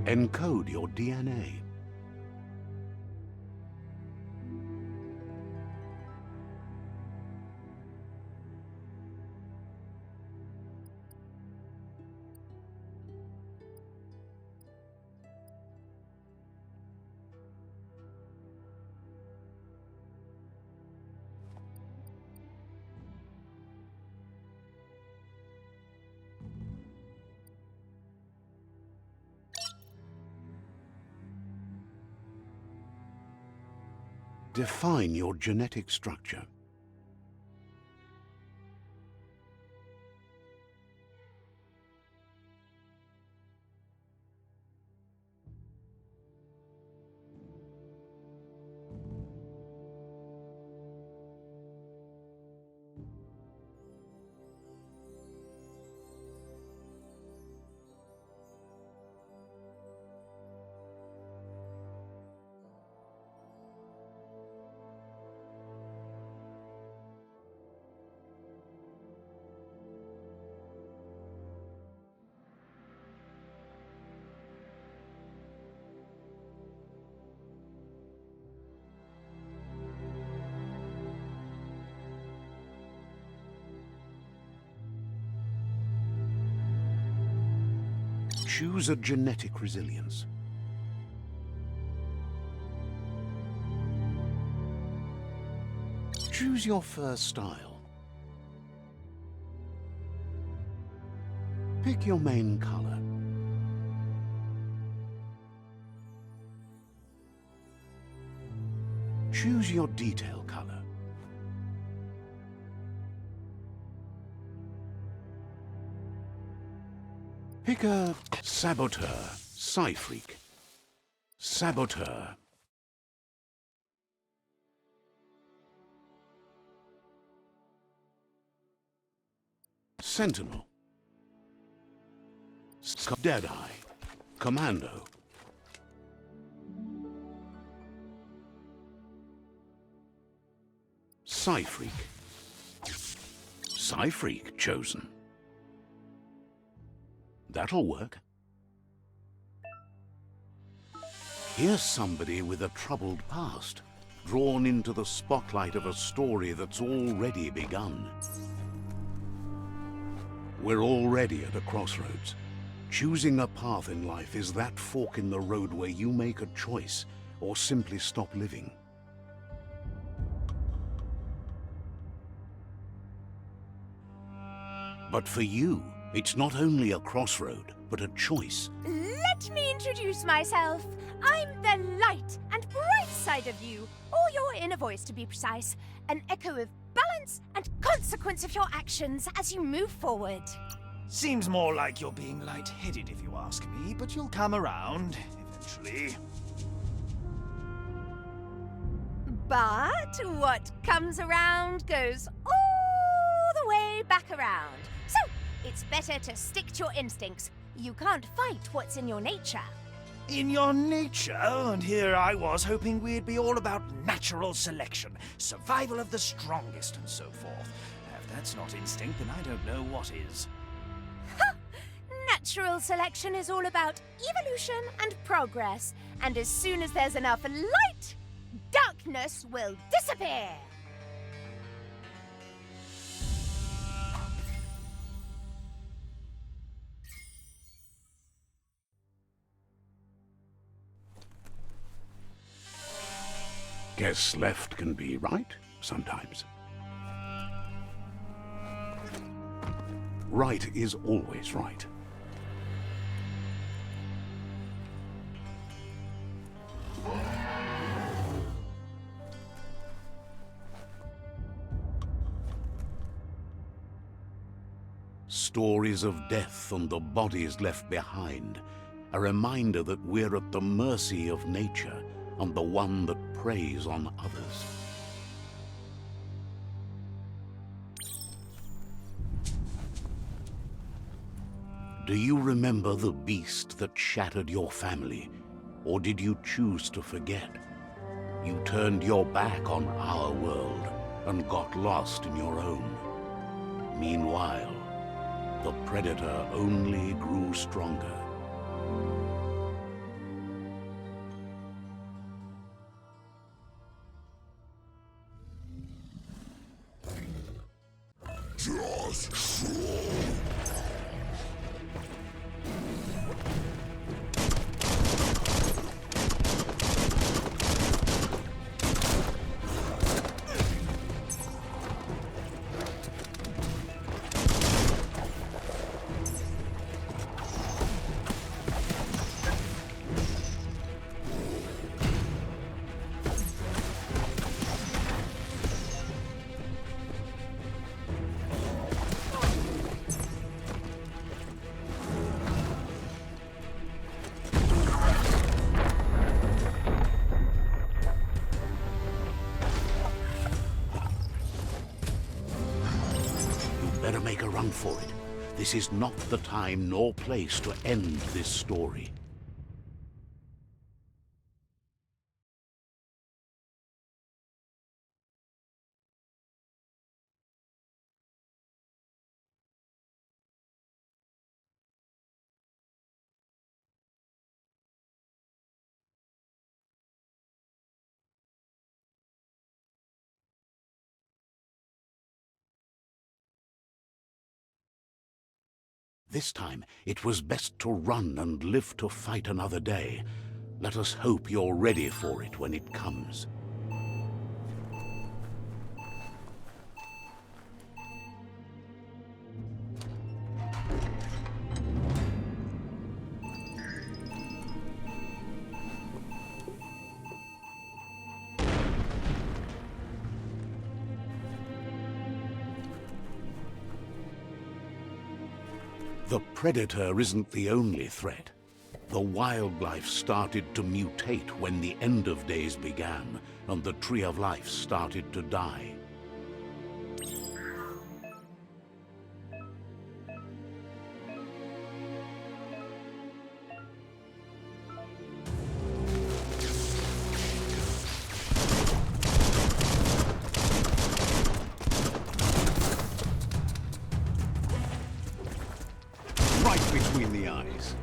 Encode your DNA. Define your genetic structure. Choose a genetic resilience. Choose your fur style. Pick your main color. Choose your detail color. Pick a saboteur, Psy-Freak. Saboteur. Sentinel. Deadeye. Commando. Psy-Freak. Psy-Freak chosen. That'll work. Here's somebody with a troubled past, drawn into the spotlight of a story that's already begun. We're already at a crossroads. Choosing a path in life is that fork in the road where you make a choice or simply stop living. But for you, it's not only a crossroad, but a choice. Let me introduce myself. I'm the light and bright side of you, or your inner voice to be precise, an echo of balance and consequence of your actions as you move forward. Seems more like you're being light-headed if you ask me, but you'll come around, eventually. But what comes around goes all the way back around. So, it's better to stick to your instincts. You can't fight what's in your nature. In your nature? And here I was hoping we'd be all about natural selection, survival of the strongest, and so forth. If that's not instinct, then I don't know what is. Natural selection is all about evolution and progress. And as soon as there's enough light, darkness will disappear. Guess left can be right, sometimes. Right is always right. Stories of death and the bodies left behind, a reminder that we're at the mercy of nature and the one that preys on others. Do you remember the beast that shattered your family, or did you choose to forget? You turned your back on our world and got lost in your own. Meanwhile, the predator only grew stronger. Better make a run for it. This is not the time nor place to end this story. This time, it was best to run and live to fight another day. Let us hope you're ready for it when it comes. The predator isn't the only threat. The wildlife started to mutate when the end of days began, and the tree of life started to die. Right between the eyes.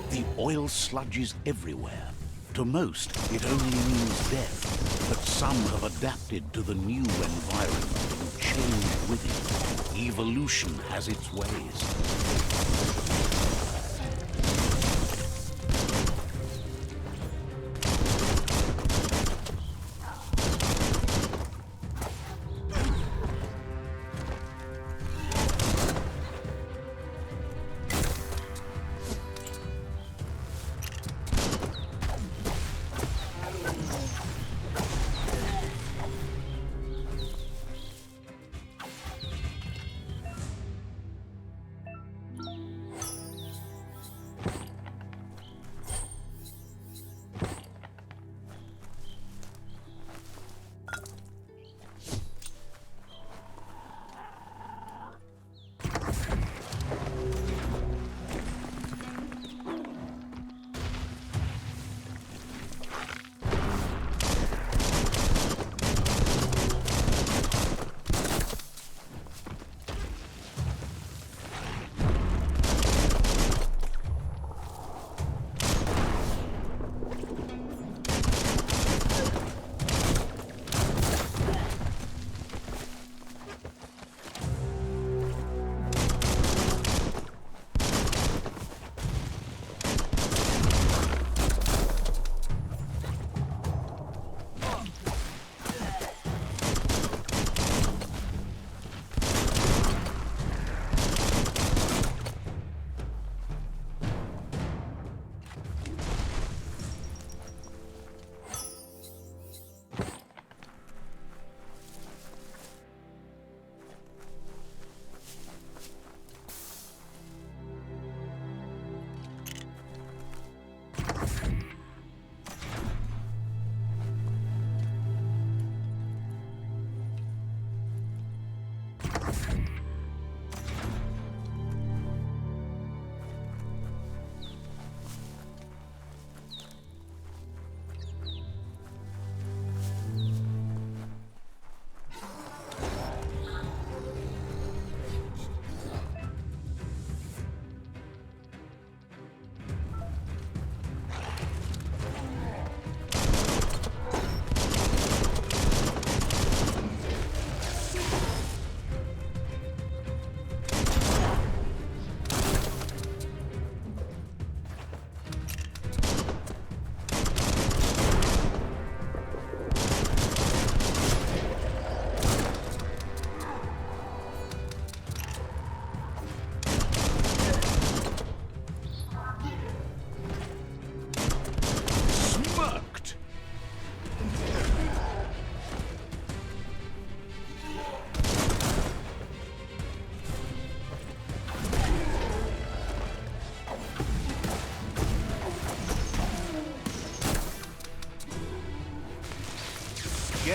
The oil sludges everywhere. To most, it only means death, but some have adapted to the new environment and changed with it. Evolution has its ways.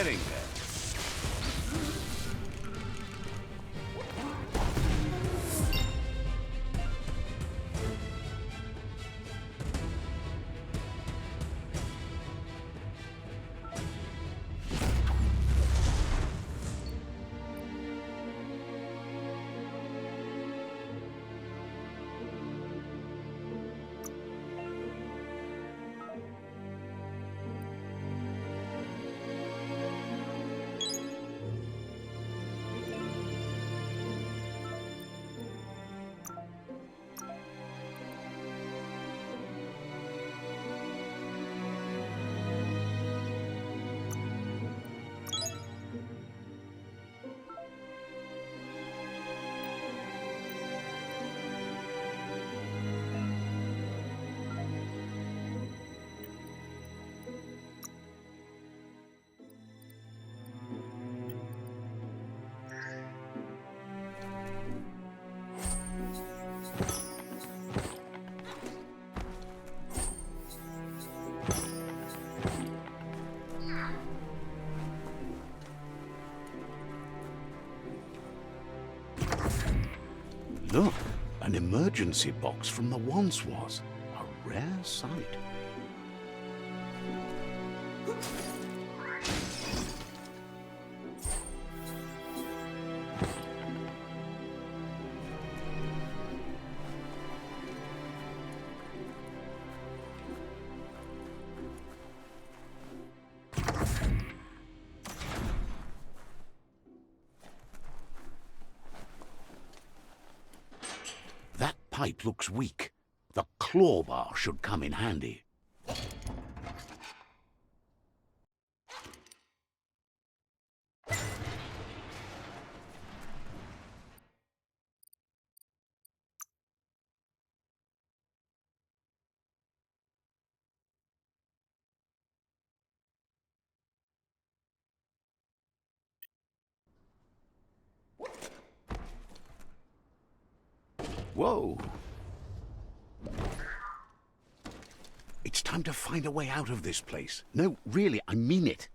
getting there. Look, an emergency box from the once was. A rare sight. That pipe looks weak. The claw bar should come in handy. Whoa! It's time to find a way out of this place. No, really, I mean it.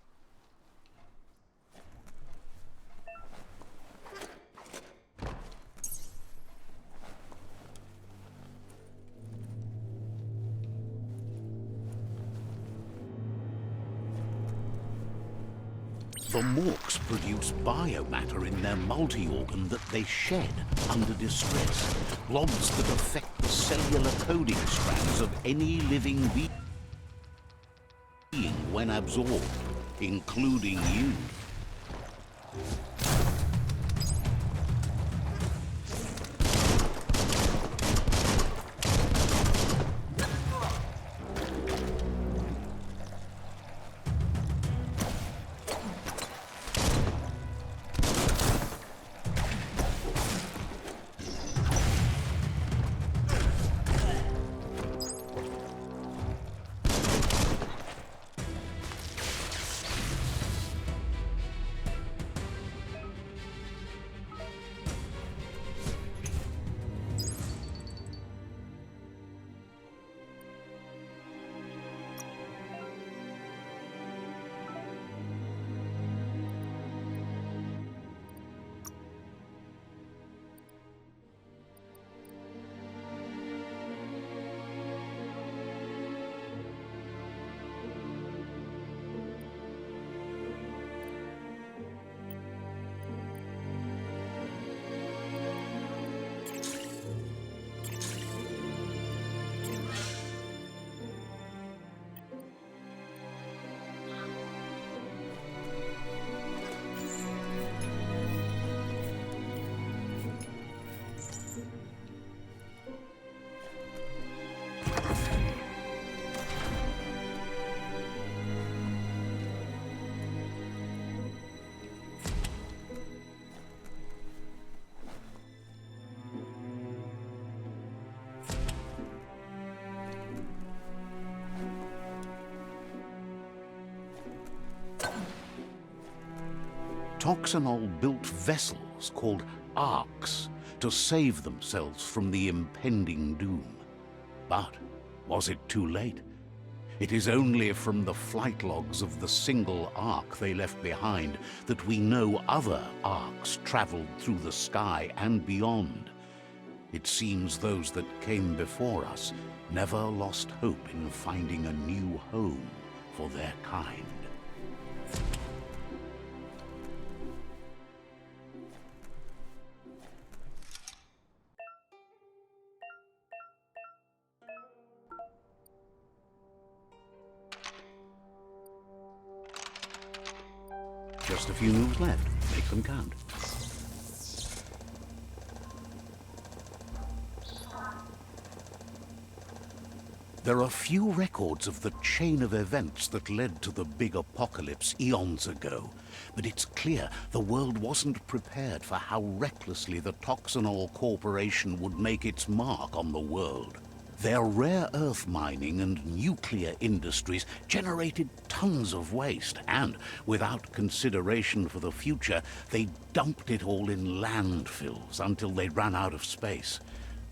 The Morks produce biomatter in their multi-organ that they shed under distress. Blobs that affect the cellular coding strands of any living being when absorbed, including you. Toxanol built vessels called arks to save themselves from the impending doom. But was it too late? It is only from the flight logs of the single ark they left behind that we know other arks traveled through the sky and beyond. It seems those that came before us never lost hope in finding a new home for their kind. Just a few moves left. Make them count. There are few records of the chain of events that led to the big apocalypse eons ago, but it's clear the world wasn't prepared for how recklessly the Toxanol Corporation would make its mark on the world. Their rare earth mining and nuclear industries generated tons of waste, and without consideration for the future, they dumped it all in landfills until they ran out of space.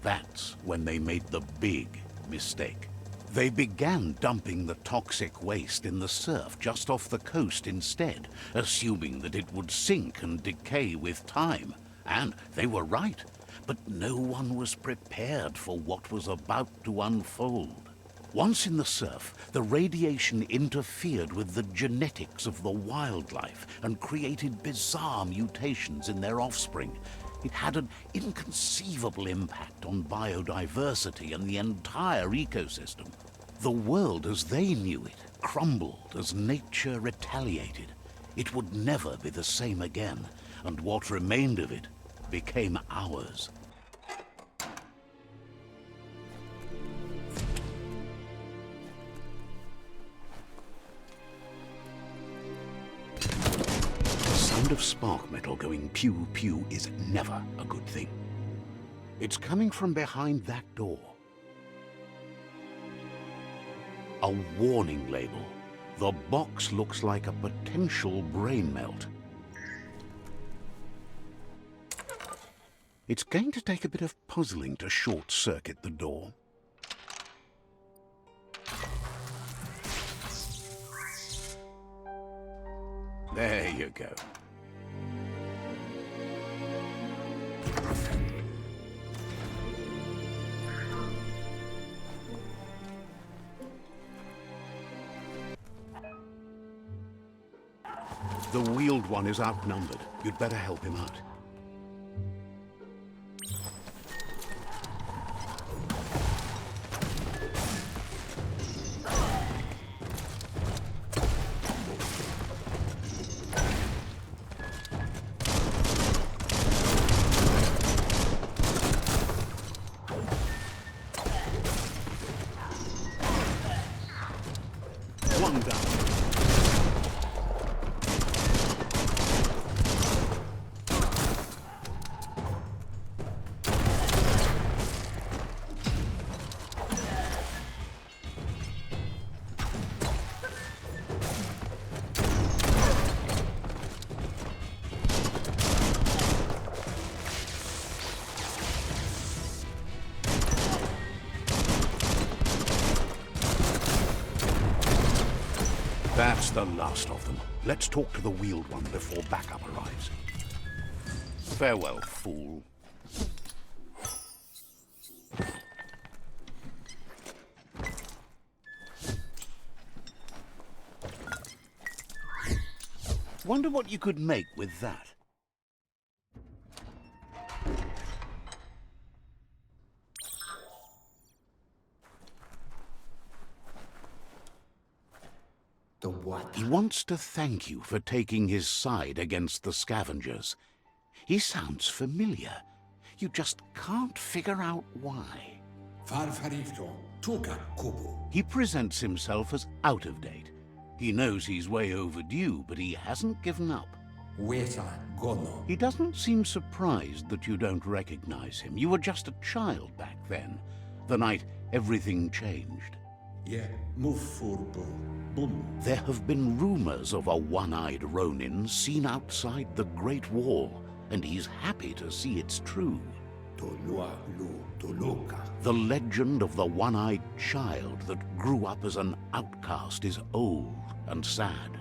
That's when they made the big mistake. They began dumping the toxic waste in the surf just off the coast instead, assuming that it would sink and decay with time. And they were right. But no one was prepared for what was about to unfold. Once in the surf, the radiation interfered with the genetics of the wildlife and created bizarre mutations in their offspring. It had an inconceivable impact on biodiversity and the entire ecosystem. The world as they knew it crumbled as nature retaliated. It would never be the same again, and what remained of it became ours. The sound of spark metal going pew-pew is never a good thing. It's coming from behind that door. A warning label. The box looks like a potential brain melt. It's going to take a bit of puzzling to short-circuit the door. There you go. The wheeled one is outnumbered. You'd better help him out. One down. That's the last of them. Let's talk to the wheeled one before backup arrives. Farewell, fool. Wonder what you could make with that. The what? He wants to thank you for taking his side against the scavengers. He sounds familiar. You just can't figure out why. He presents himself as out of date. He knows he's way overdue, but he hasn't given up. He doesn't seem surprised that you don't recognize him. You were just a child back then, the night everything changed. There have been rumors of a one-eyed Ronin seen outside the Great Wall, and he's happy to see it's true. The legend of the one-eyed child that grew up as an outcast is old and sad.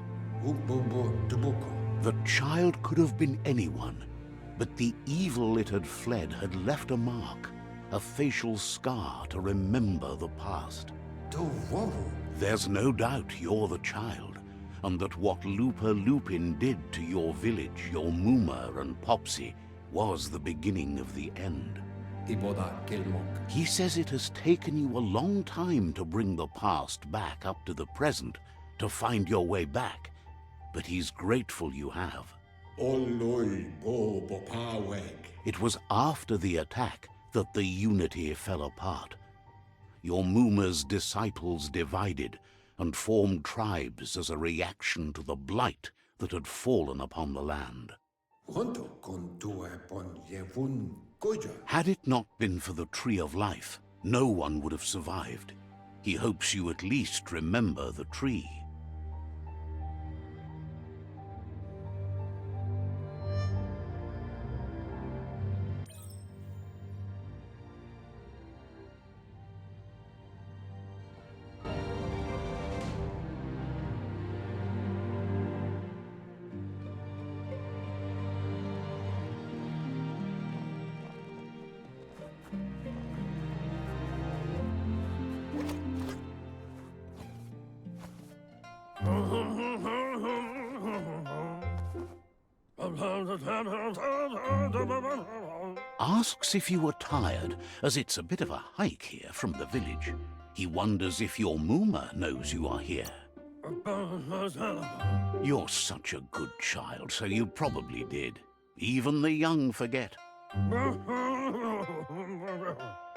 The child could have been anyone, but the evil it had fled had left a mark, a facial scar to remember the past. There's no doubt you're the child, and that what Looper Lupin did to your village, your Muma and Popsy, was the beginning of the end. He says it has taken you a long time to bring the past back up to the present, to find your way back, but he's grateful you have. It was after the attack that the unity fell apart. Your Muma's disciples divided and formed tribes as a reaction to the blight that had fallen upon the land. Had it not been for the Tree of Life, no one would have survived. He hopes you at least remember the tree. Asks if you were tired, as it's a bit of a hike here from the village. He wonders if your Muma knows you are here. You're such a good child, so you probably did. Even the young forget.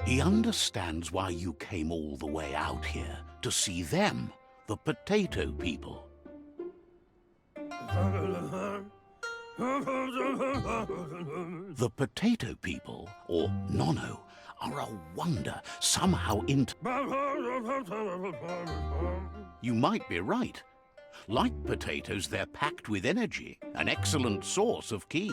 He understands why you came all the way out here, to see them, the potato people. The potato people, or Nono, are a wonder, somehow You might be right. Like potatoes, they're packed with energy, an excellent source of ki.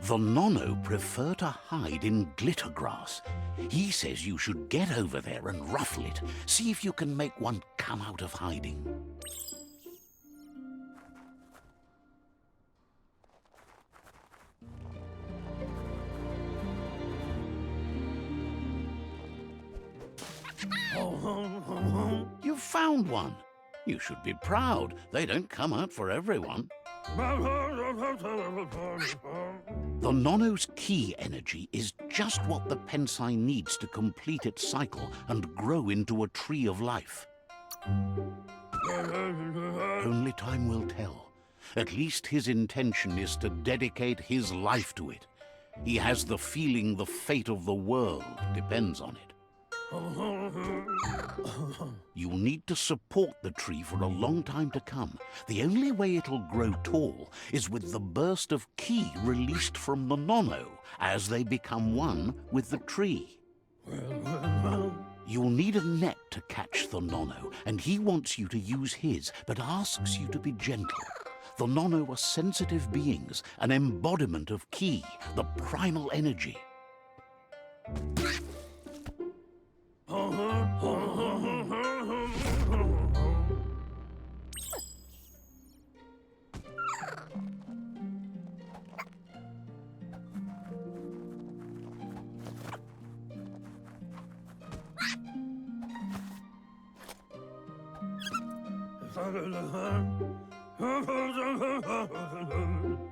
The Nono prefer to hide in glitter grass. He says you should get over there and ruffle it. See if you can make one come out of hiding. You've found one. You should be proud. They don't come out for everyone. The Nono's ki energy is just what the Pensai needs to complete its cycle and grow into a tree of life. Only time will tell. At least his intention is to dedicate his life to it. He has the feeling the fate of the world depends on it. You'll need to support the tree for a long time to come. The only way it'll grow tall is with the burst of ki released from the Nono as they become one with the tree. You'll need a net to catch the Nono, and he wants you to use his, but asks you to be gentle. The Nono are sensitive beings, an embodiment of ki, the primal energy.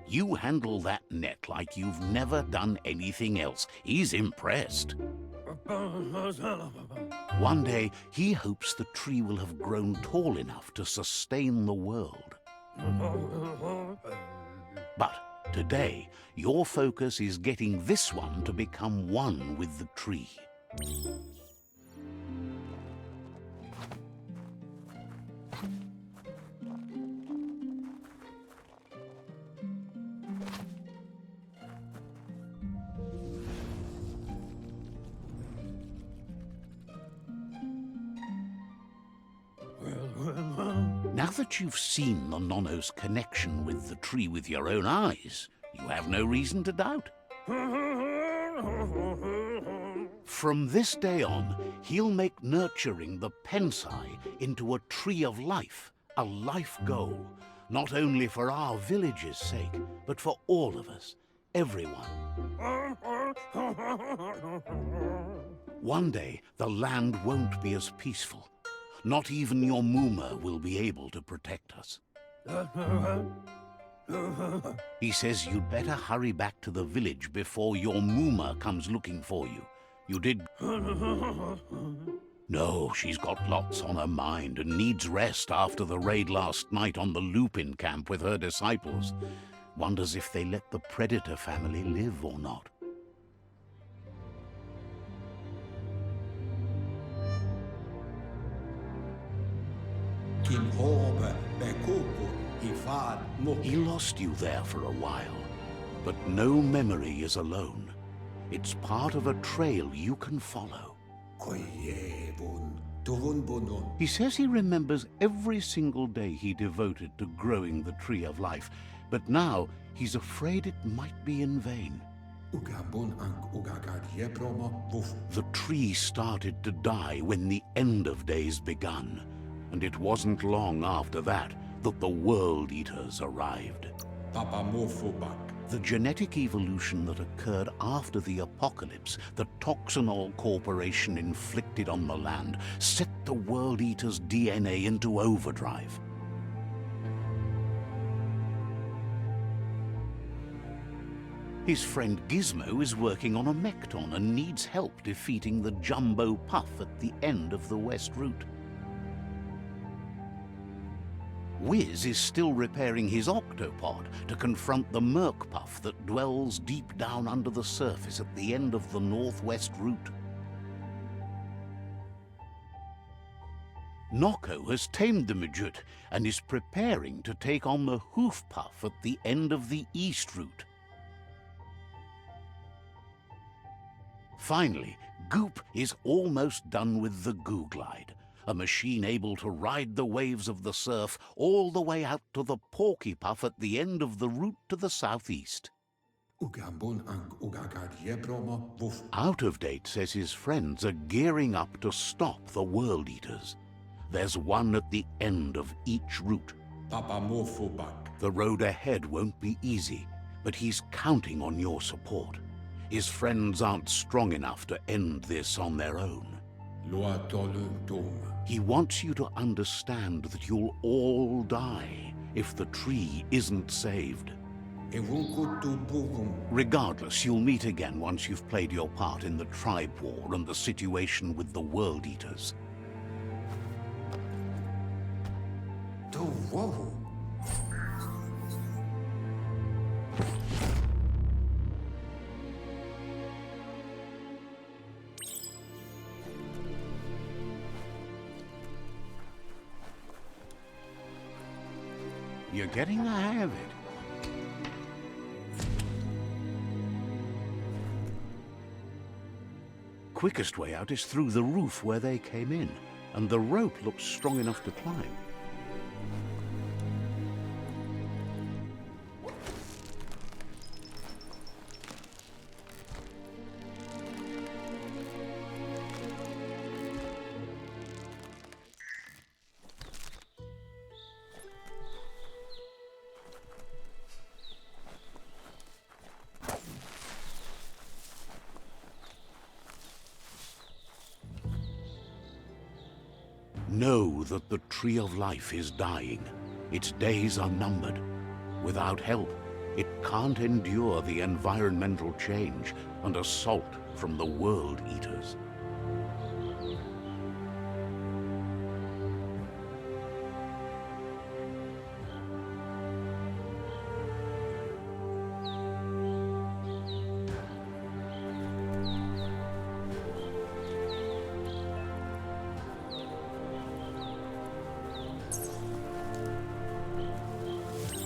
You handle that net like you've never done anything else. He's impressed. One day, he hopes the tree will have grown tall enough to sustain the world. But today, your focus is getting this one to become one with the tree. Now that you've seen the Nono's connection with the tree with your own eyes, You have no reason to doubt. From this day on, he'll make nurturing the Pensai into a tree of life, a life goal, not only for our village's sake, but for all of us, everyone. One day, the land won't be as peaceful. Not even your Muma will be able to protect us. He says you'd better hurry back to the village before your Muma comes looking for you. You did... No, she's got lots on her mind and needs rest after the raid last night on the Lupin camp with her disciples. Wonders if they let the Predator family live or not. He lost you there for a while, but no memory is alone. It's part of a trail you can follow. He says he remembers every single day he devoted to growing the Tree of Life, but now he's afraid it might be in vain. The tree started to die when the end of days begun, and it wasn't long after that that the World Eaters arrived. The genetic evolution that occurred after the apocalypse that Toxanol Corporation inflicted on the land set the World Eaters' DNA into overdrive. His friend Gizmo is working on a Mekton and needs help defeating the Jumbo Puff at the end of the West Route. Wiz is still repairing his octopod to confront the Merc Puff that dwells deep down under the surface at the end of the Northwest Route. Noko has tamed the Midget and is preparing to take on the Hoof Puff at the end of the East Route. Finally, Goop is almost done with the Goo Glide, a machine able to ride the waves of the surf all the way out to the Porky Puff at the end of the route to the southeast. Out of Date says his friends are gearing up to stop the World Eaters. There's one at the end of each route. The road ahead won't be easy, but he's counting on your support. His friends aren't strong enough to end this on their own. He wants you to understand that you'll all die if the tree isn't saved. Regardless, you'll meet again once you've played your part in the tribe war and the situation with the World Eaters. You're getting the hang of it. Quickest way out is through the roof where they came in, and the rope looks strong enough to climb. Know that the Tree of Life is dying. Its days are numbered. Without help, it can't endure the environmental change and assault from the World Eaters.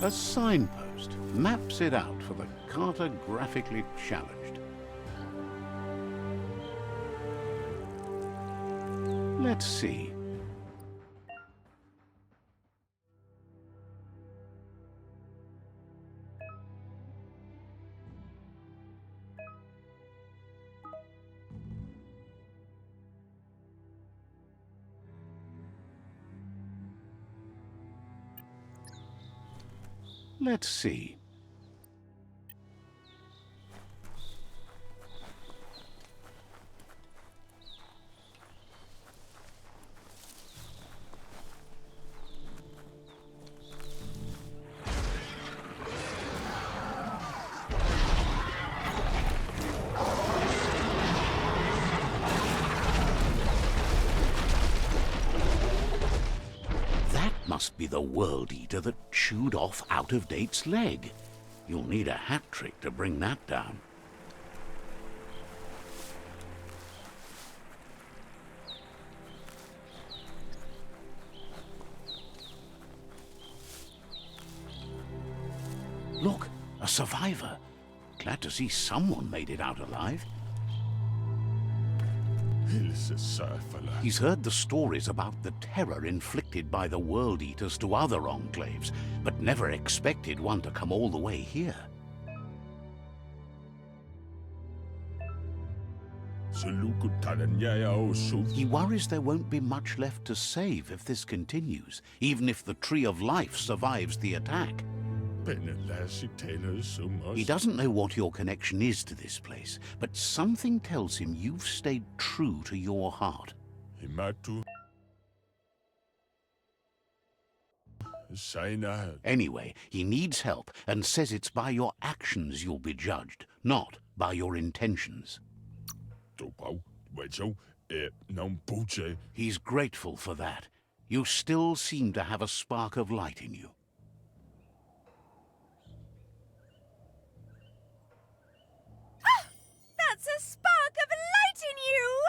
A signpost maps it out for the cartographically challenged. Let's see. Let's see. That must be the World Eater that chewed off Out-of-Date's leg. You'll need a hat trick to bring that down. Look, a survivor. Glad to see someone made it out alive. He's heard the stories about the terror inflicted by the World Eaters to other enclaves, but never expected one to come all the way here. He worries there won't be much left to save if this continues, even if the Tree of Life survives the attack. He doesn't know what your connection is to this place, but something tells him you've stayed true to your heart. Anyway, he needs help and says it's by your actions you'll be judged, not by your intentions. He's grateful for that. You still seem to have a spark of light in you. That's a spark of light in you!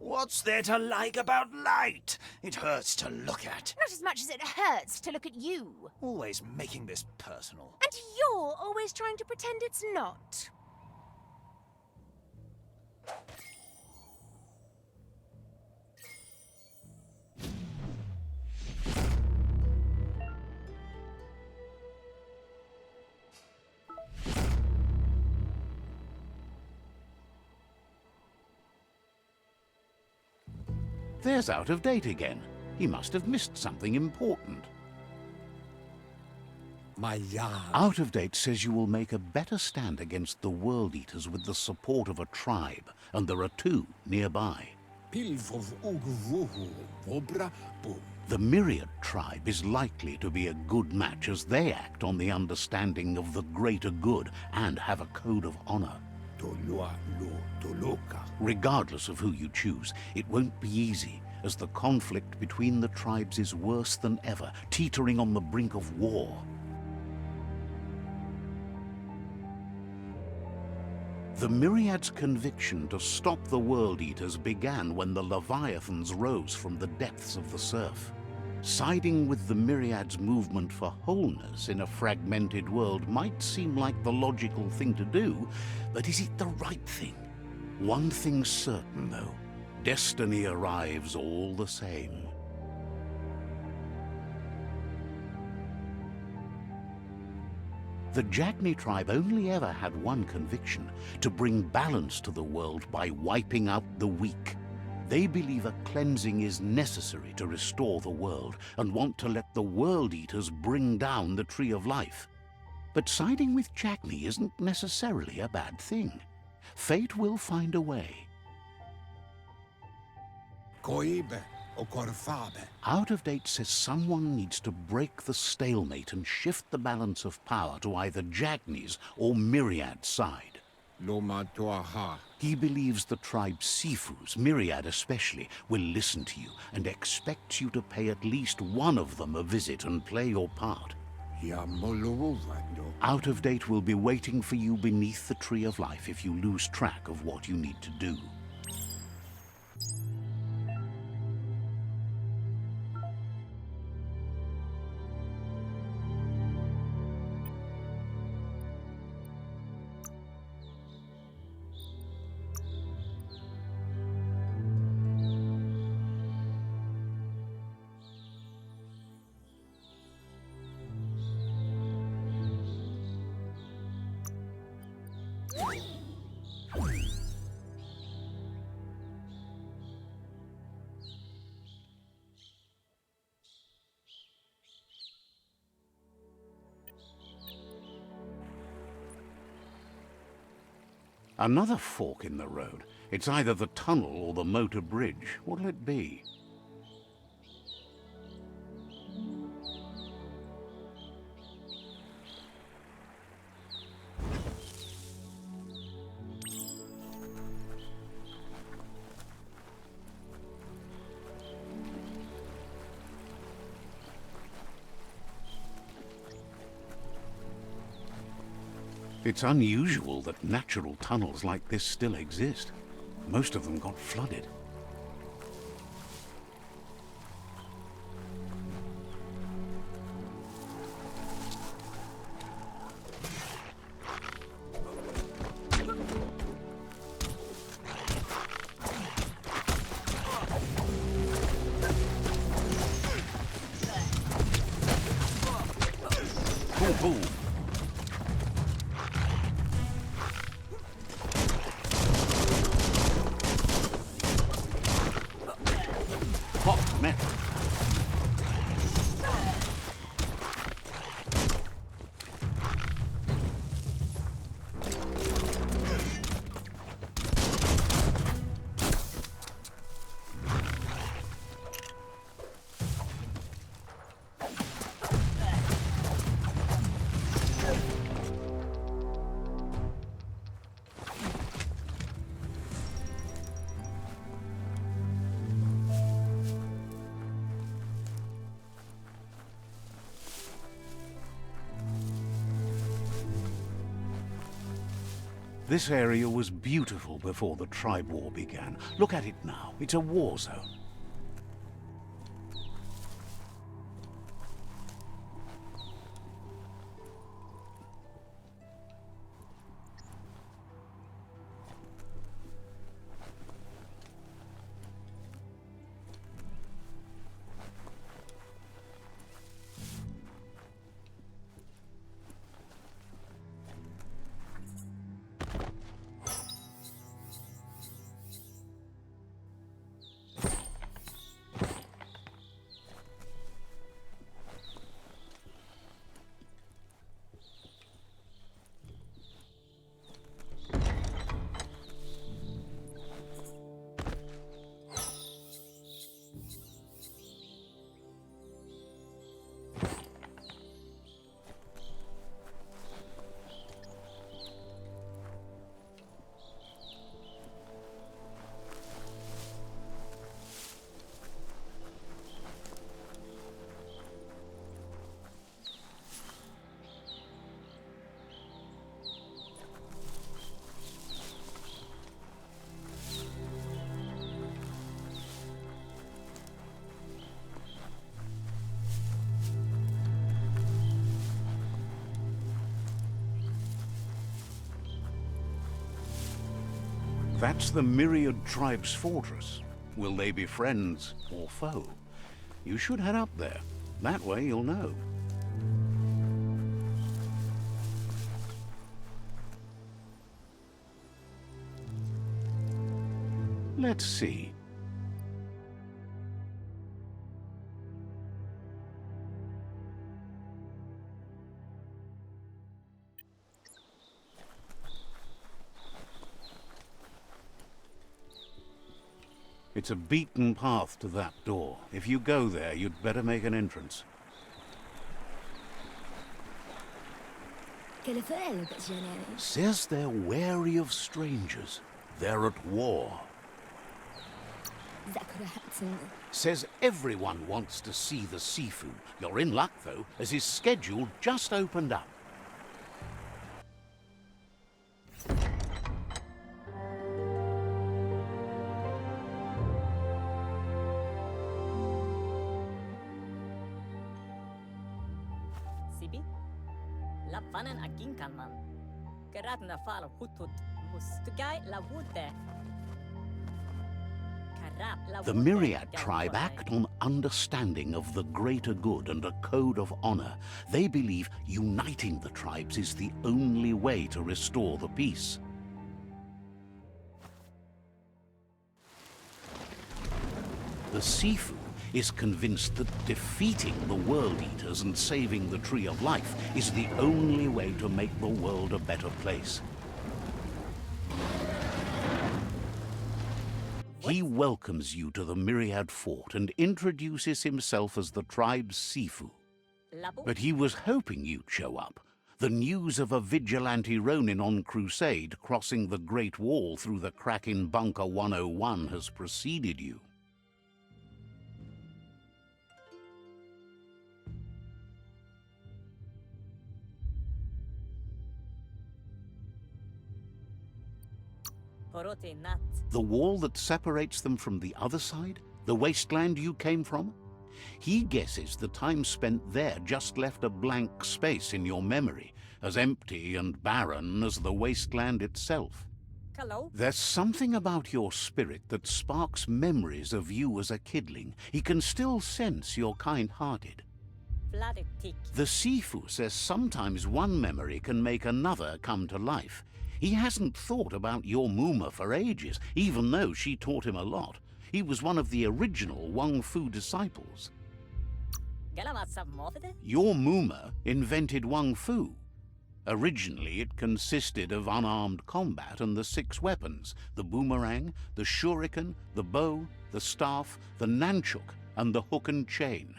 What's there to like about light? It hurts to look at. Not as much as it hurts to look at you. Always making this personal. And you're always trying to pretend it's not. There's Out-of-Date again. He must have missed something important. My yard. Out-of-Date says you will make a better stand against the World Eaters with the support of a tribe, and there are two nearby. The Myriad tribe is likely to be a good match as they act on the understanding of the greater good and have a code of honor. Regardless of who you choose, it won't be easy, as the conflict between the tribes is worse than ever, teetering on the brink of war. The Myriad's conviction to stop the World Eaters began when the Leviathans rose from the depths of the surf. Siding with the Myriad's movement for wholeness in a fragmented world might seem like the logical thing to do, but is it the right thing? One thing's certain, though. Destiny arrives all the same. The Jagni tribe only ever had one conviction: to bring balance to the world by wiping out the weak. They believe a cleansing is necessary to restore the world and want to let the World Eaters bring down the Tree of Life. But siding with Jagni isn't necessarily a bad thing. Fate will find a way. Out-of-Date says someone needs to break the stalemate and shift the balance of power to either Jagni's or Myriad's side. He believes the tribe Sifus, Myriad especially, will listen to you and expects you to pay at least one of them a visit and play your part. Out-of-Date will be waiting for you beneath the Tree of Life if you lose track of what you need to do. Another fork in the road. It's either the tunnel or the motor bridge. What'll it be? It's unusual that natural tunnels like this still exist. Most of them got flooded. Boom, boom. Hot metal. This area was beautiful before the tribe war began. Look at it now. It's a war zone. That's the Myriad Tribe's fortress. Will they be friends or foe? You should head up there. That way you'll know. Let's see. It's a beaten path to that door. If you go there, you'd better make an entrance. Says they're wary of strangers. They're at war. Says everyone wants to see the Sifu. You're in luck, though, as his schedule just opened up. Lafanan aginkanman. Karatna fal hutut mustugai lavute. The Myriad tribe act on understanding of the greater good and a code of honor. They believe uniting the tribes is the only way to restore the peace. The Sifu is convinced that defeating the World Eaters and saving the Tree of Life is the only way to make the world a better place. He welcomes you to the Myriad Fort and introduces himself as the tribe's Sifu. But he was hoping you'd show up. The news of a vigilante Ronin on crusade crossing the Great Wall through the crack in Bunker 101 has preceded you. The wall that separates them from the other side? The wasteland you came from? He guesses the time spent there just left a blank space in your memory, as empty and barren as the wasteland itself. Hello? There's something about your spirit that sparks memories of you as a kidling. He can still sense you're kind-hearted. The Sifu says sometimes one memory can make another come to life. He hasn't thought about your Muma for ages, even though she taught him a lot. He was one of the original Wang Fu disciples. Your Muma invented Wang Fu. Originally, it consisted of unarmed combat and the 6 weapons: the boomerang, the shuriken, the bow, the staff, the nunchuk, and the hook and chain.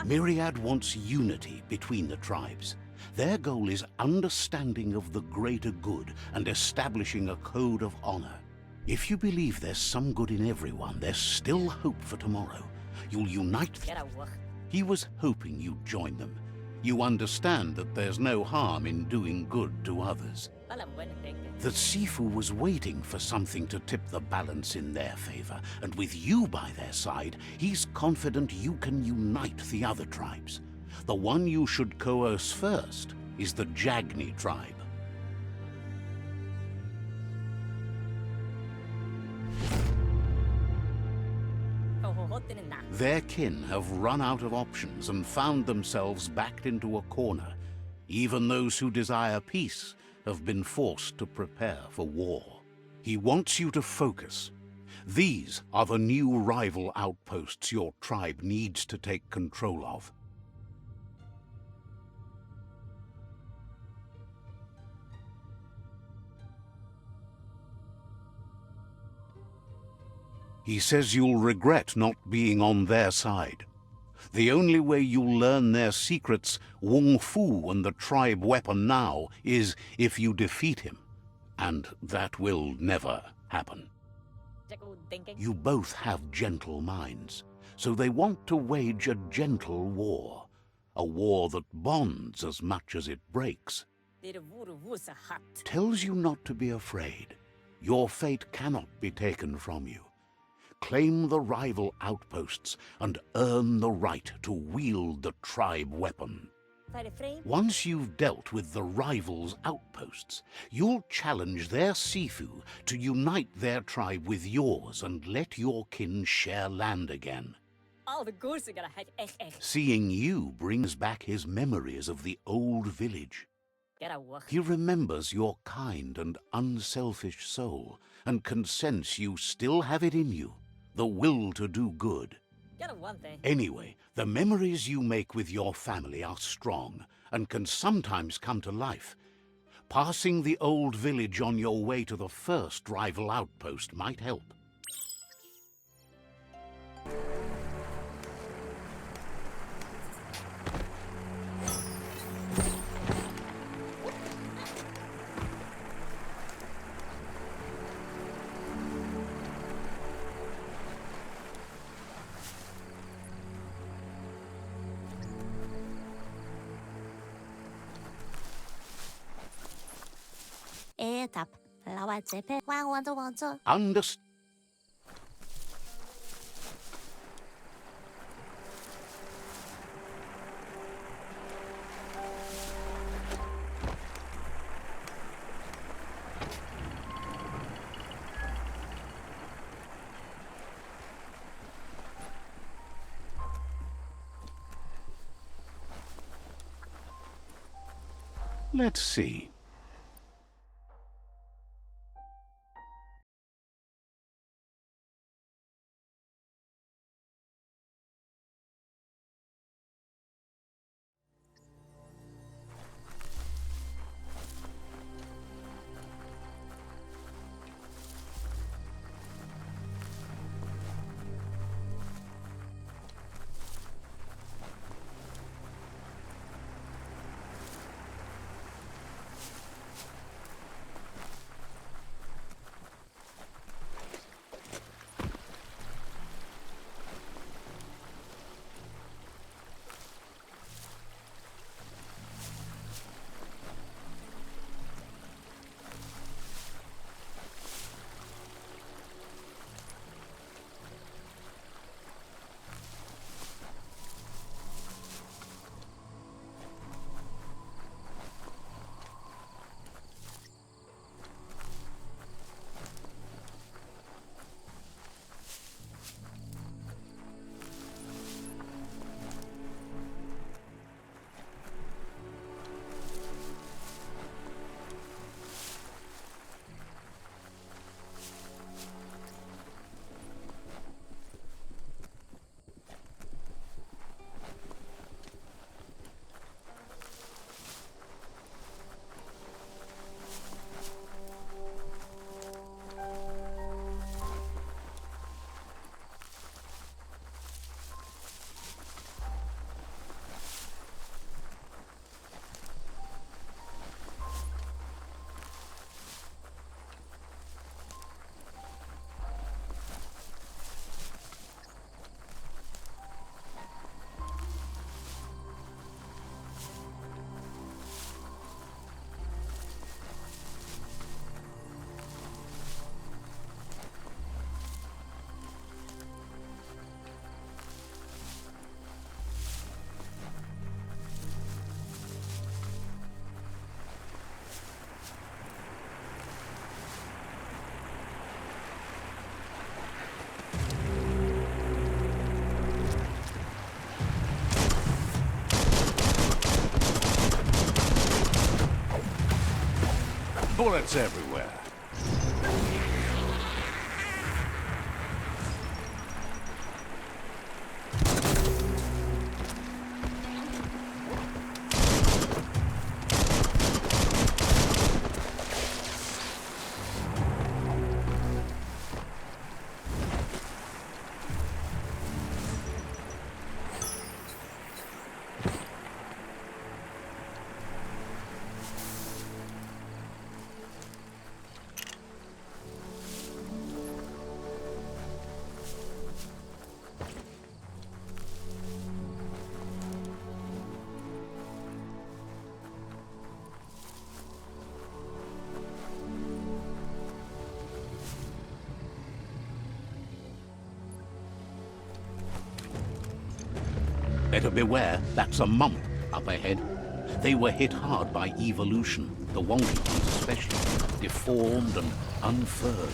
Myriad wants unity between the tribes. Their goal is understanding of the greater good and establishing a code of honor. If you believe there's some good in everyone, there's still hope for tomorrow. You'll unite them. He was hoping you'd join them. You understand that there's no harm in doing good to others. The Sifu was waiting for something to tip the balance in their favor, and with you by their side, he's confident you can unite the other tribes. The one you should coerce first is the Jagni tribe. Their kin have run out of options and found themselves backed into a corner. Even those who desire peace have been forced to prepare for war. He wants you to focus. These are the new rival outposts your tribe needs to take control of. He says you'll regret not being on their side. The only way you'll learn their secrets, Wung Fu and the tribe weapon now, is if you defeat him. And that will never happen. You both have gentle minds, so they want to wage a gentle war. A war that bonds as much as it breaks. Tells you not to be afraid. Your fate cannot be taken from you. Claim the rival outposts and earn the right to wield the tribe weapon. Once you've dealt with the rival's outposts, you'll challenge their Sifu to unite their tribe with yours and let your kin share land again. Seeing you brings back his memories of the old village. He remembers your kind and unselfish soul and can sense you still have it in you. The will to do good. Anyway, the memories you make with your family are strong and can sometimes come to life. Passing the old village on your way to the first rival outpost might help. Understand. Let's see. bullets everywhere. Better beware, that's a mump up ahead. They were hit hard by evolution, the wonky ones especially, deformed and unfurred.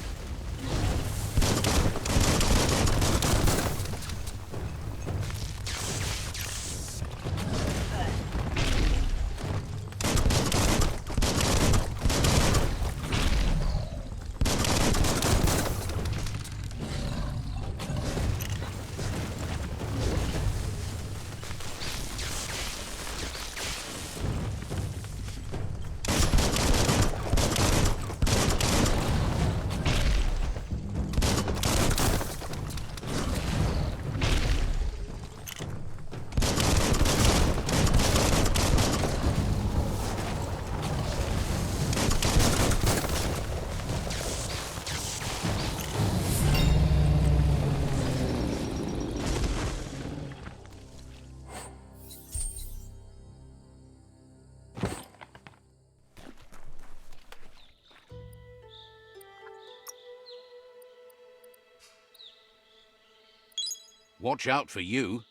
Watch out for you.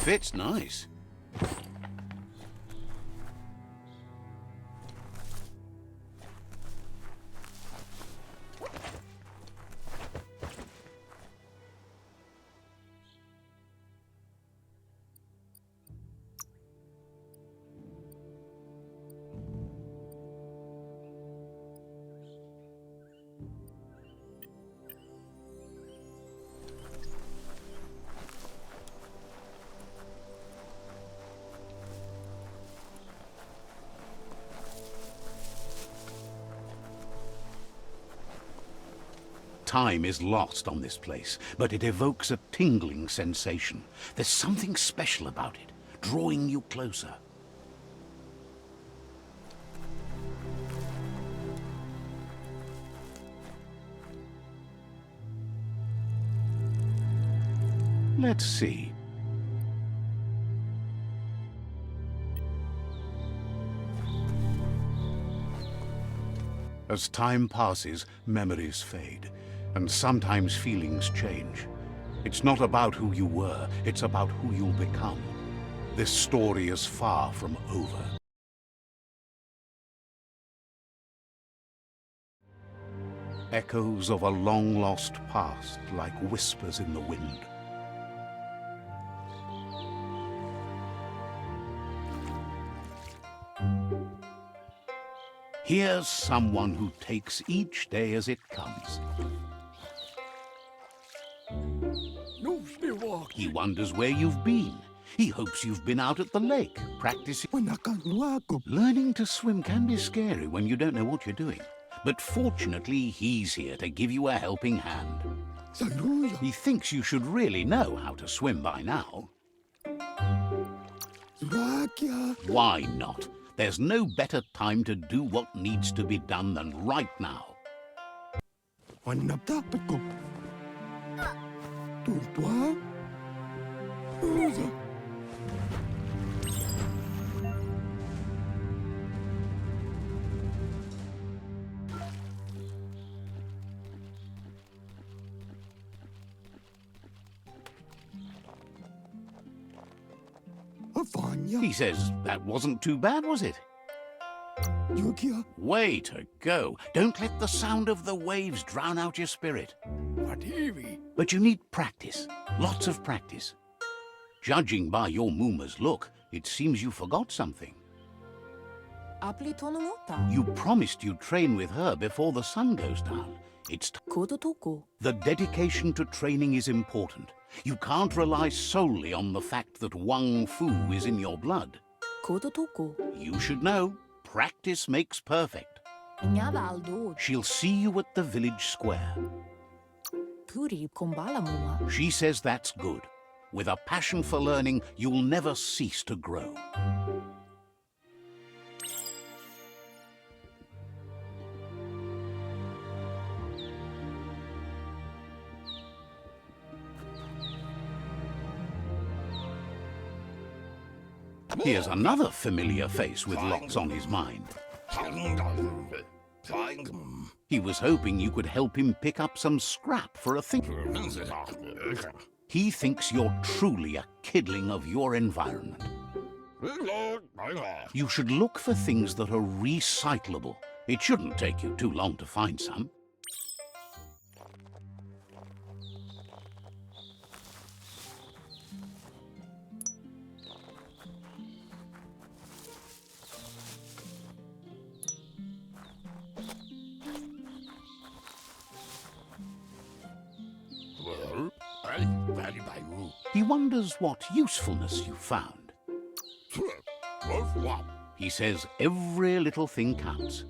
Fits nice. Time is lost on this place, but it evokes a tingling sensation. There's something special about it, drawing you closer. Let's see. As time passes, memories fade, and sometimes feelings change. It's not about who you were, it's about who you'll become. This story is far from over. Echoes of a long-lost past, like whispers in the wind. Here's someone who takes each day as it comes. He wonders where you've been. He hopes you've been out at the lake, practicing. Learning to swim can be scary when you don't know what you're doing. But fortunately, he's here to give you a helping hand. He thinks you should really know how to swim by now. Why not? There's no better time to do what needs to be done than right now. He says that wasn't too bad, was it? Way to go. Don't let the sound of the waves drown out your spirit. But you need practice. Lots of practice. Judging by your Mooma's look, it seems you forgot something. You promised you'd train with her before the sun goes down. It's the dedication to training is important. You can't rely solely on the fact that Wang Fu is in your blood. You should know, practice makes perfect. She'll see you at the village square. She says that's good. With a passion for learning, you'll never cease to grow. Here's another familiar face with lots on his mind. He was hoping you could help him pick up some scrap for a thing. He thinks you're truly a kidling of your environment. You should look for things that are recyclable. It shouldn't take you too long to find some. He wonders what usefulness you found. He says every little thing counts.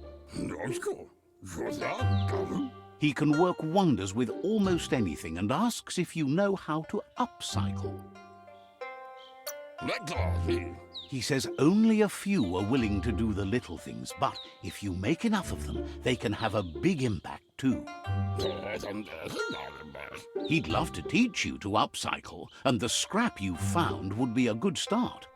He can work wonders with almost anything and asks if you know how to upcycle. He says only a few are willing to do the little things, but if you make enough of them, they can have a big impact too. He'd love to teach you to upcycle, and the scrap you found would be a good start.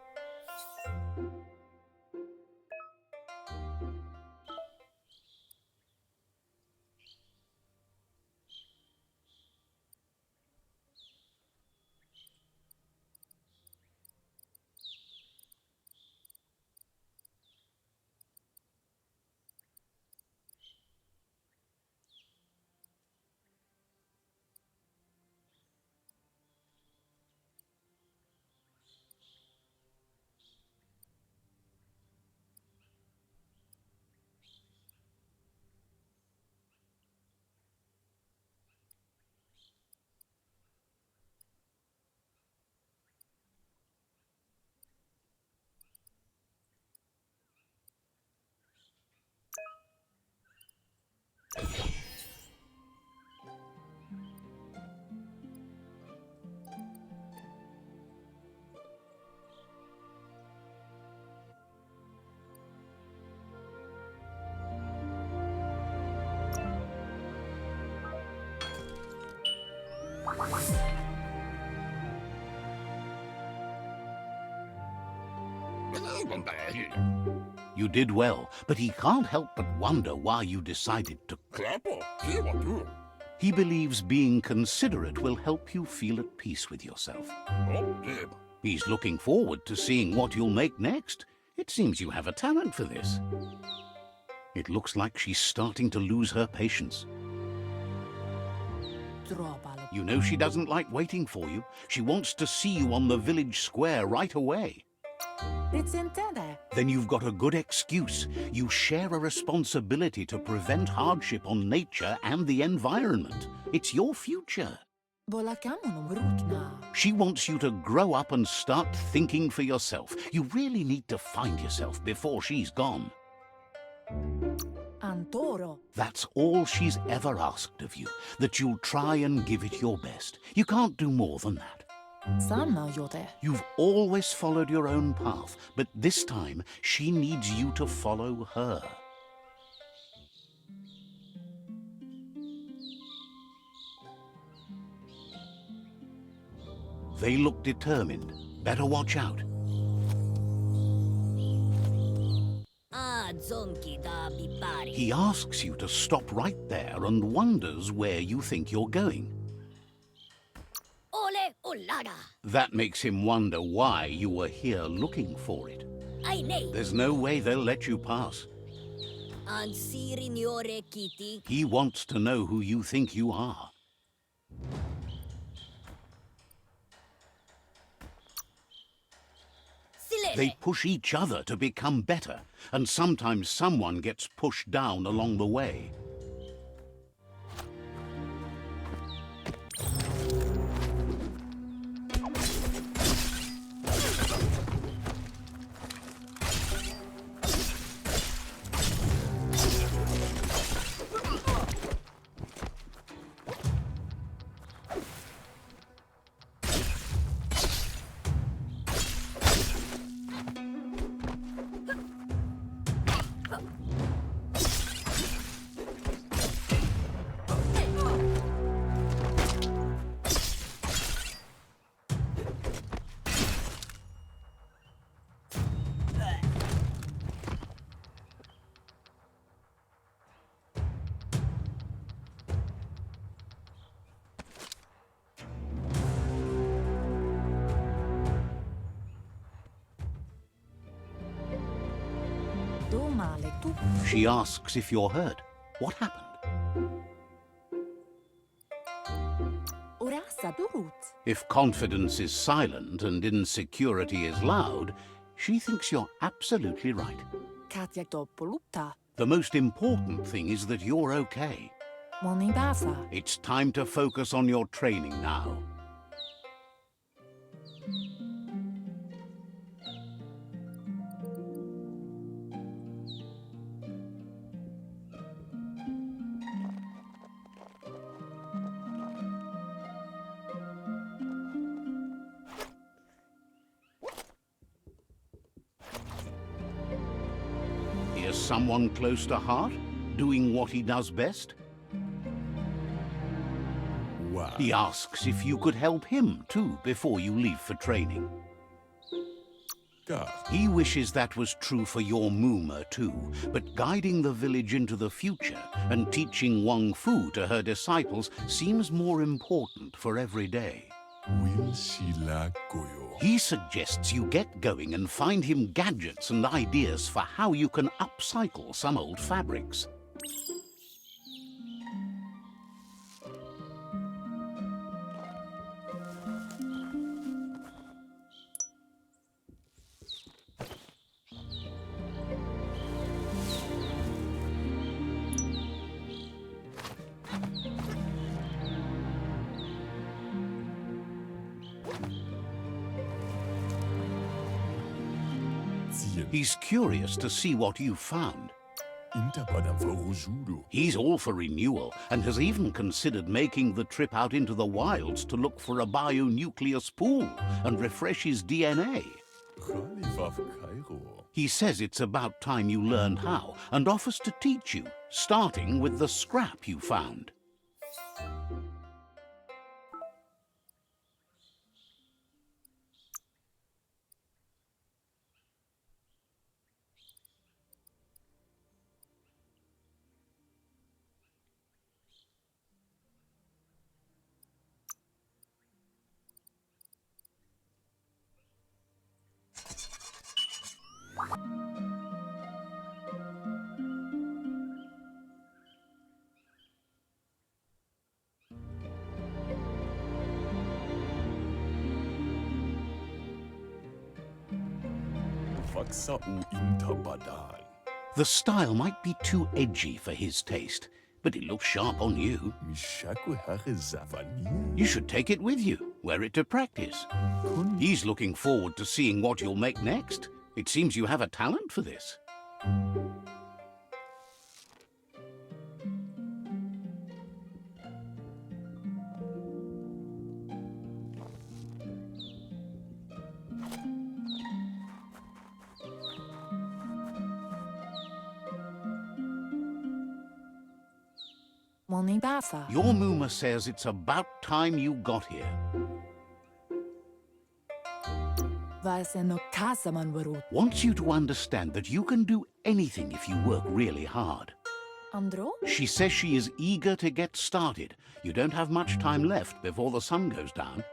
You did well, but he can't help but wonder why you decided to. He believes being considerate will help you feel at peace with yourself. He's looking forward to seeing what you'll make next. It seems you have a talent for this. It looks like she's starting to lose her patience. You know she doesn't like waiting for you. She wants to see you on the village square right away. Then you've got a good excuse. You share a responsibility to prevent hardship on nature and the environment. It's your future. She wants you to grow up and start thinking for yourself. You really need to find yourself before she's gone. That's all she's ever asked of you, that you'll try and give it your best. You can't do more than that. You've always followed your own path, but this time she needs you to follow her. They look determined. Better watch out. He asks you to stop right there and wonders where you think you're going. That makes him wonder why you were here looking for it. There's no way they'll let you pass. He wants to know who you think you are. They push each other to become better, and sometimes someone gets pushed down along the way. She asks if you're hurt. What happened? If confidence is silent and insecurity is loud, she thinks you're absolutely right. The most important thing is that you're okay. It's time to focus on your training now. Here's someone close to heart, doing what he does best. Wow. He asks if you could help him too before you leave for training. God. He wishes that was true for your Mooma too, but guiding the village into the future and teaching Wang Fu to her disciples seems more important for every day. Will sila koyo. He suggests you get going and find him gadgets and ideas for how you can upcycle some old fabrics. He's curious to see what you've found. He's all for renewal and has even considered making the trip out into the wilds to look for a bionucleus pool and refresh his DNA. He says it's about time you learned how and offers to teach you, starting with the scrap you found. The style might be too edgy for his taste, but it looks sharp on you. You should take it with you, wear it to practice. He's looking forward to seeing what you'll make next. It seems you have a talent for this. Your Muma says it's about time you got here. Wants you to understand that you can do anything if you work really hard. She says she is eager to get started. You don't have much time left before the sun goes down.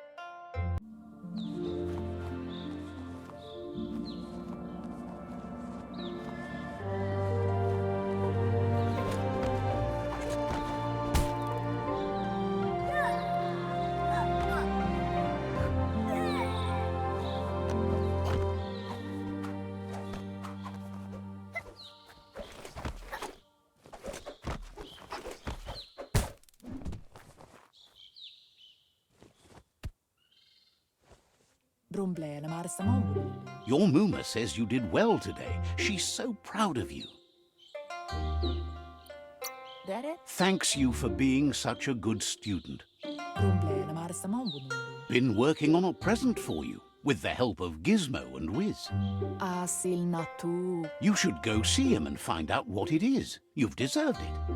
Your Muma says you did well today. She's so proud of you. Thanks you for being such a good student. Been working on a present for you, with the help of Gizmo and Wiz. You should go see him and find out what it is. You've deserved it.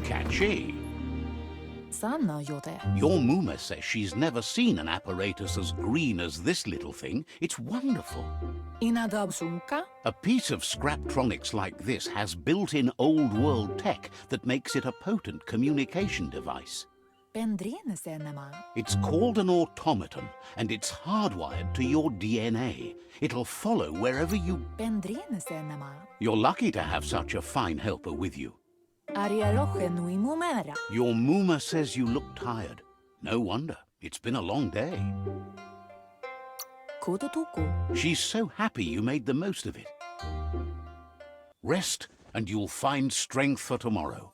Catchy. Your Muma says she's never seen an apparatus as green as this little thing. It's wonderful. A piece of Scraptronics like this has built-in old-world tech that makes it a potent communication device. It's called an automaton, and it's hardwired to your DNA. It'll follow wherever you... You're lucky to have such a fine helper with you. Your Muma says you look tired. No wonder. It's been a long day. She's so happy you made the most of it. Rest, and you'll find strength for tomorrow.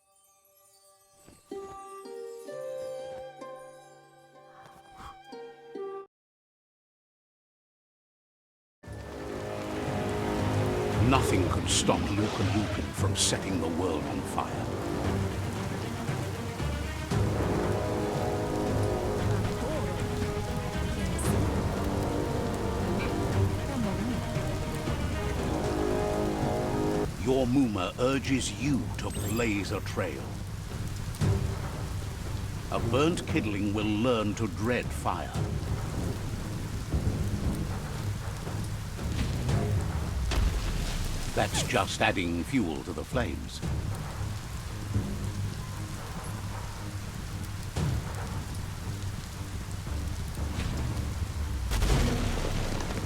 Nothing could stop Lupa Lupin from setting the world on fire. Your Muma urges you to blaze a trail. A burnt kidling will learn to dread fire. That's just adding fuel to the flames.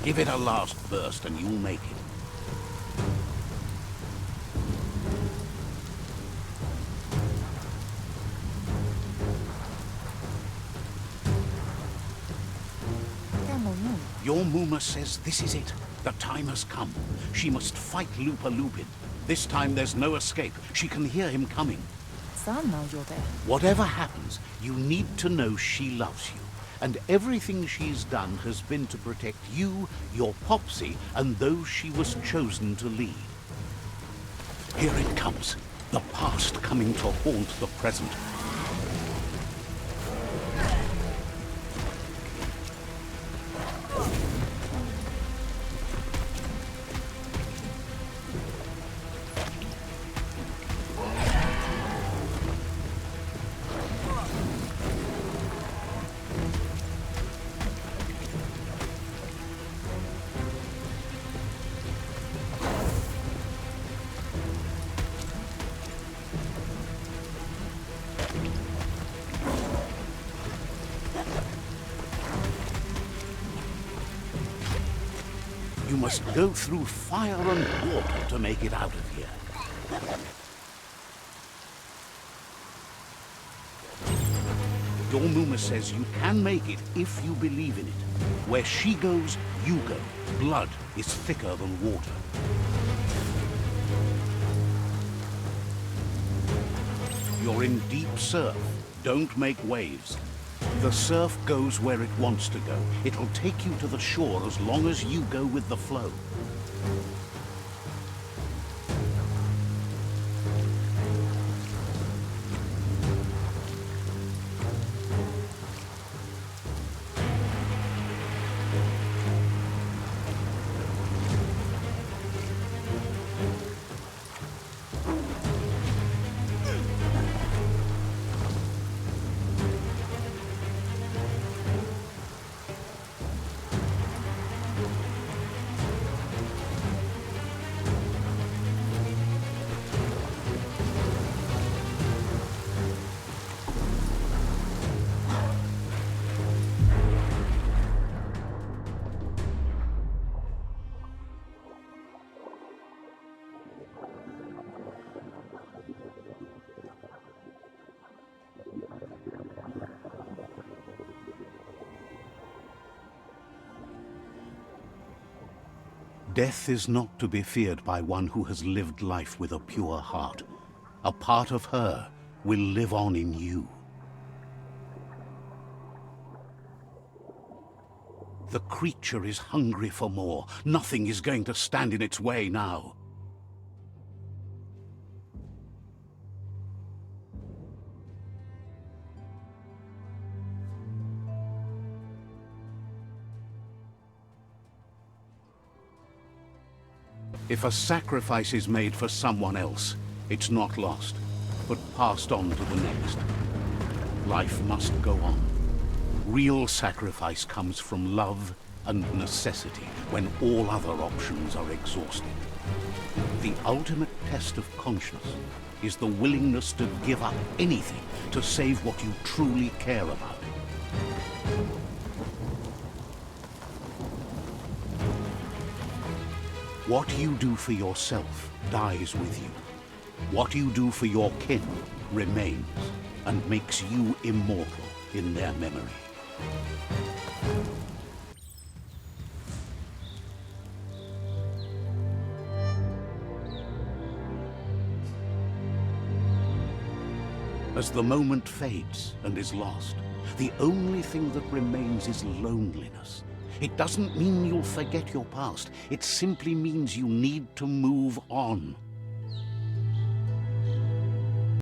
Give it a last burst and you'll make it. Your Muma says this is it. The time has come. She must fight Lupa Lupin. This time there's no escape. She can hear him coming. Whatever happens, you need to know she loves you. And everything she's done has been to protect you, your Popsy, and those she was chosen to lead. Here it comes. The past coming to haunt the present. must go through fire and water to make it out of here. Dormuma says you can make it if you believe in it. Where she goes, you go. Blood is thicker than water. You're in deep surf. Don't make waves. The surf goes where it wants to go. It'll take you to the shore as long as you go with the flow. Death is not to be feared by one who has lived life with a pure heart. A part of her will live on in you. The creature is hungry for more. Nothing is going to stand in its way now. If a sacrifice is made for someone else, it's not lost, but passed on to the next. Life must go on. Real sacrifice comes from love and necessity, when all other options are exhausted. The ultimate test of conscience is the willingness to give up anything to save what you truly care about. What you do for yourself dies with you. What you do for your kin remains and makes you immortal in their memory. As the moment fades and is lost, the only thing that remains is loneliness. It doesn't mean you'll forget your past. It simply means you need to move on.